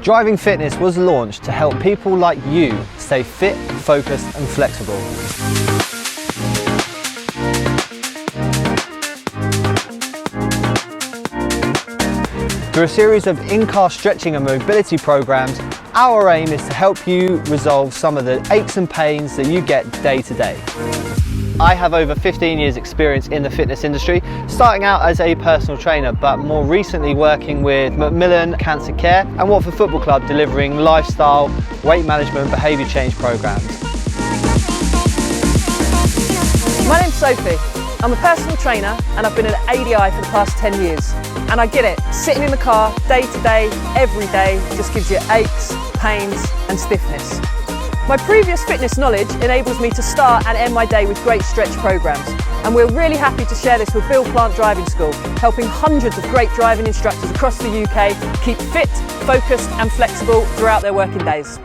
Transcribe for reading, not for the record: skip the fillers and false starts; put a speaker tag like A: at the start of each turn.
A: Driving Fitness was launched to help people like you stay fit, focused and flexible. Through a series of in-car stretching and mobility programs, our aim is to help you resolve some of the aches and pains that you get day to day. I have over 15 years experience in the fitness industry, starting out as a personal trainer, but more recently working with Macmillan Cancer Care and Watford Football Club, delivering lifestyle, weight management, behaviour change programs.
B: My name's Sophie. I'm a personal trainer and I've been an ADI for the past 10 years. And I get it, sitting in the car day to day, every day, just gives you aches, pains and stiffness. My previous fitness knowledge enables me to start and end my day with great stretch programs. And we're really happy to share this with Bill Plant Driving School, helping hundreds of great driving instructors across the UK keep fit, focused and flexible throughout their working days.